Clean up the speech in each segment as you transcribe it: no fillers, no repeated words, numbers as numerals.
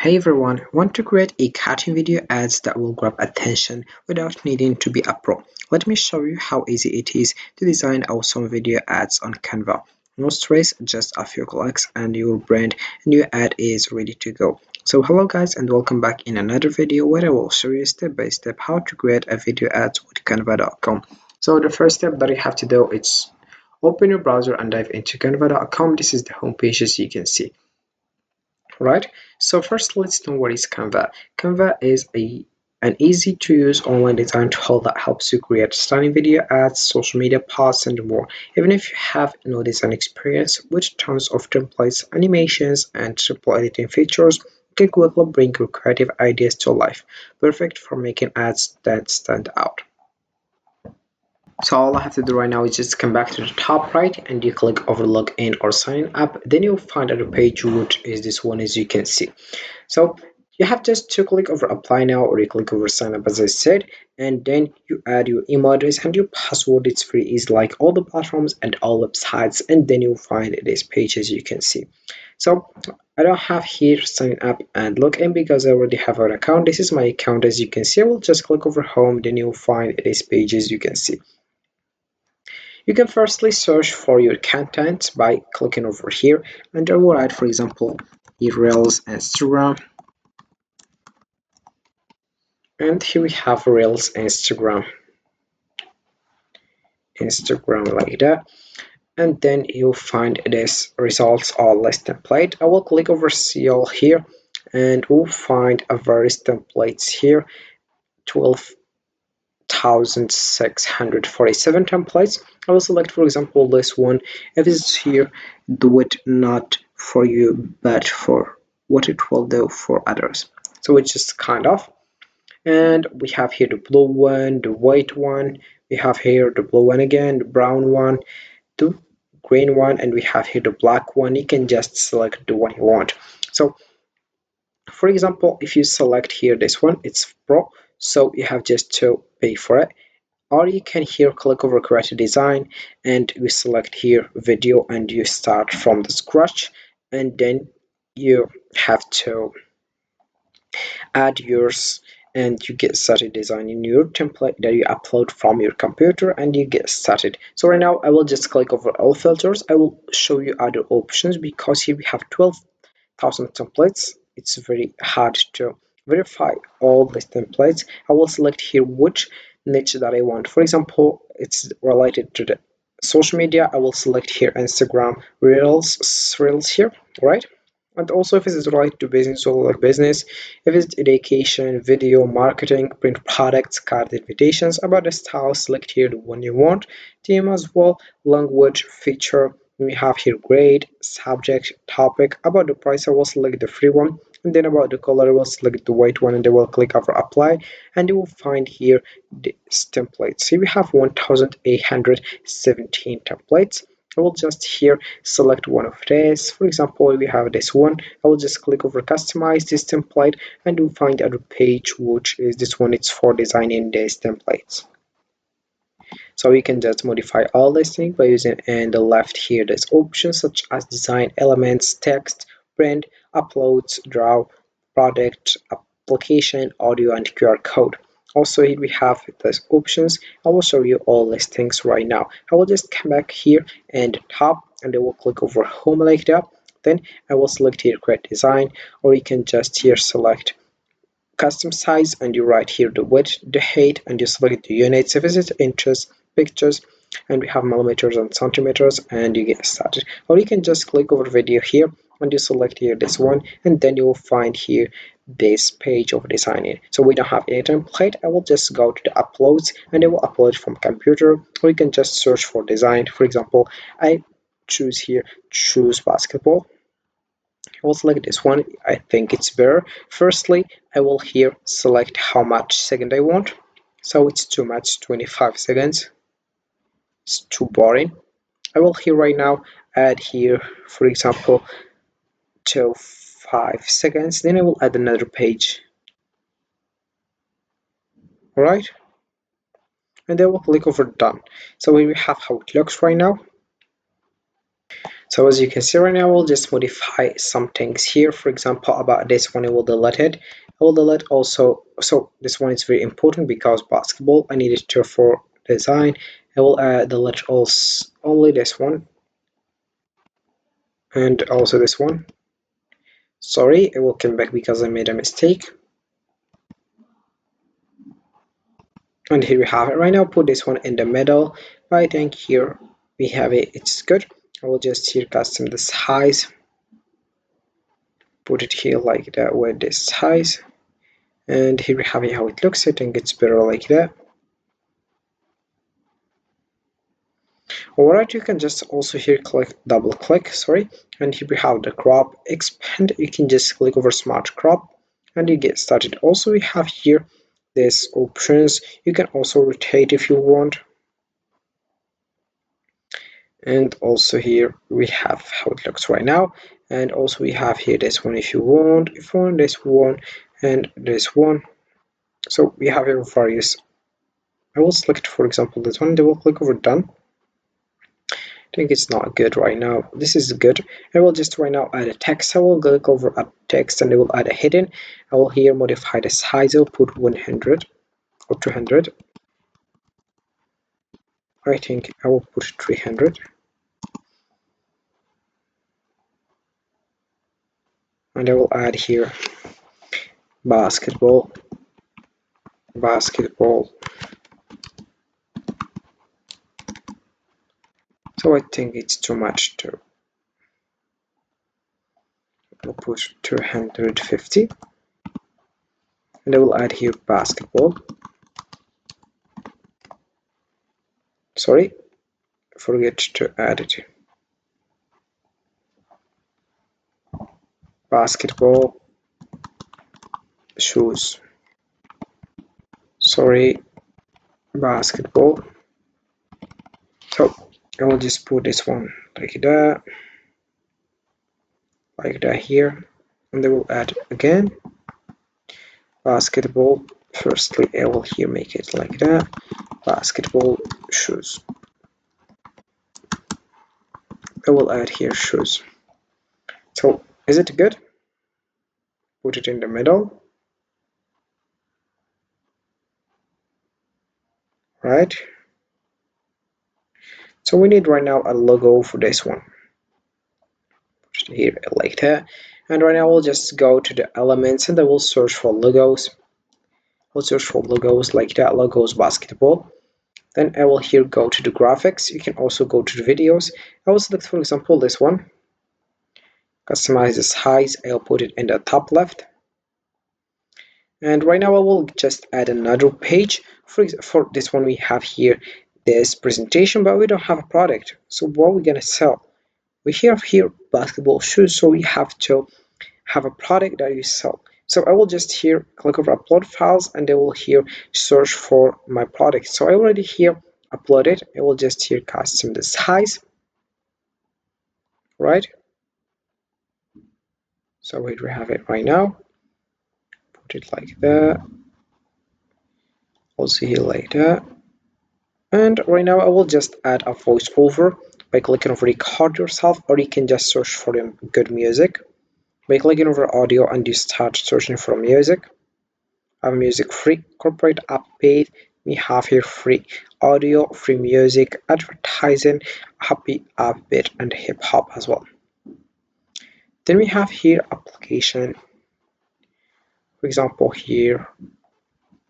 Hey everyone, want to create a catchy video ads that will grab attention without needing to be a pro? Let me show you how easy it is to design awesome video ads on Canva. No stress, just a few clicks and your brand new ad is ready to go. So hello guys and welcome back in another video where I will show you step by step how to create a video ads with canva.com. So the first step that you have to do is open your browser and dive into canva.com. This is the home page as you can see. Right, so first let's know what is Canva. Canva is an easy to use online design tool that helps you create stunning video ads, social media posts and more. Even if you have no design experience, with tons of templates, animations and simple editing features, you can quickly bring your creative ideas to life. Perfect for making ads that stand out. So all I have to do right now is just come back to the top right and you click over login or sign up. Then you'll find a page which is this one as you can see. So you have just to click over apply now or you click over sign up as I said, and then you add your email address and your password. It's free, is like all the platforms and all websites, and then you'll find this page as you can see. So I don't have here sign up and login because I already have an account. This is my account as you can see. I will just click over home, then you'll find this page as you can see. You can firstly search for your content by clicking over here and I will write, for example, Reels Instagram, and here we have Reels Instagram like that, and then you'll find this results all list template. I will click over see all here and we'll find a various templates here, 12,647 templates. I will select, for example, this one. If it's here, do it not for you but for what it will do for others. So it's just kind of, and we have here the blue one, the white one, we have here the blue one again, the brown one, the green one, and we have here the black one. You can just select the one you want. So for example, if you select here this one, it's pro, so you have just to pay for it. Or you can here click over create a design and you select here video and you start from the scratch, and then you have to add yours and you get started designing your template that you upload from your computer and you get started. So right now I will just click over all filters. I will show you other options because here we have 12,000 templates. It's very hard to verify all these templates. I will select here which niche that I want. For example, it's related to the social media. I will select here Instagram reels here, right? And also if it's related to business or like business, if it's education, video, marketing, print products, card invitations. About the style, select here the one you want. Theme as well, language, feature. We have here grade, subject, topic. About the price, I will select the free one, and then about the color I will select the white one and I will click over apply, and you will find here this template. So we have 1817 templates. I will just here select one of these. For example, we have this one. I will just click over customize this template and you'll find a page which is this one. It's for designing these templates. So you can just modify all these things by using in the left here there's options such as design elements, text, print, uploads, draw, product, application, audio and QR code. Also here we have these options. I will show you all these things right now. I will just come back here and top and I will click over home like that. Then I will select here create design, or you can just here select custom size and you write here the width, the height, and you select the units. If it's inches, pictures, and we have millimeters and centimeters, and you get started. Or you can just click over video here and you select here this one, and then you will find here this page of designing. So we don't have any template. I will just go to the uploads and I will upload from computer, or you can just search for design. For example, I choose here choose basketball. I will select this one. I think it's better. Firstly, I will here select how much second I want. So it's too much, 25 seconds. It's too boring. I will here right now add here, for example, to 5 seconds. Then I will add another page. Alright? And I will click over done. So here we have how it looks right now. So as you can see right now, we'll just modify some things here. For example, about this one, I will delete it. I will delete also, so this one is very important because basketball, I need it to for design. I will delete also only this one and also this one. Sorry, I will come back because I made a mistake. And here we have it. Right now, put this one in the middle. I think here we have it. It's good. I will just here custom the size. Put it here like that with this size. And here we have it how it looks. I think it's better like that. Alright, you can just also here double click, sorry, and here we have the crop expand. You can just click over smart crop and you get started. Also we have here this options. You can also rotate if you want. And also here we have how it looks right now. And also we have here this one if you want, this one, and this one. So we have here various. I will select, for example, this one. They will click over done. I think it's not good right now. This is good. I will just right now add a text. I will click over a text and I will add a hidden. I will here modify the size. I'll put 100 or 200. I think I will put 300. And I will add here basketball. So I think it's too much to. I'll put 250. And I will add here basketball. Sorry, forget to add it. Basketball shoes. Sorry, basketball. So I will just put this one like that here, and I will add again basketball. Firstly, I will here make it like that, basketball shoes. I will add here shoes. So is it good? Put it in the middle, right? So we need right now a logo for this one. Put it here like that. And right now we'll just go to the elements and I will search for logos. We'll search for logos like that, logos basketball. Then I will here go to the graphics. You can also go to the videos. I will select, for example, this one. Customize the size. I'll put it in the top left. And right now I will just add another page. For this one, we have here this presentation, but we don't have a product. So what are we gonna sell? We have here basketball shoes, so we have to have a product that you sell. So I will just here click over upload files and I will here search for my product. So I already here uploaded. I will just here custom the size, right? So we have it right now. Put it like that. Also here like that. And right now I will just add a voiceover by clicking over record yourself, or you can just search for good music by clicking over audio and you start searching for music. I have music free, corporate app paid. We have here free audio, free music, advertising, happy app bit, and hip hop as well. Then we have here application. For example, here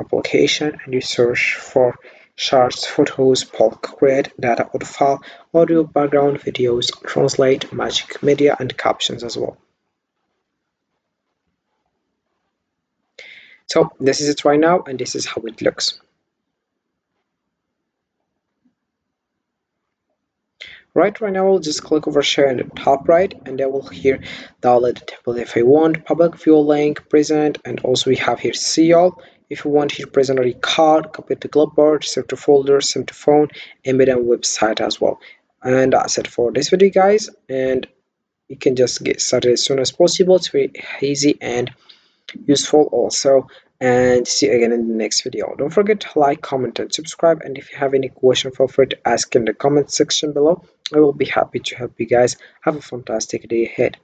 application, and you search for charts, photos, bulk create, data auto file, audio, background, videos, translate, magic media, and captions as well. So this is it right now, and this is how it looks. Right now I'll just click over share in the top right, and I will here download the template if I want, public view link, present, and also we have here see all. If you want here present a card, copy to clipboard, save to folder, save to phone, embed on website as well. And that's it for this video, guys, and you can just get started as soon as possible. It's very easy and useful also, and see you again in the next video. Don't forget to like, comment, and subscribe, and if you have any question, feel free to ask in the comment section below. I will be happy to help you guys. Have a fantastic day ahead.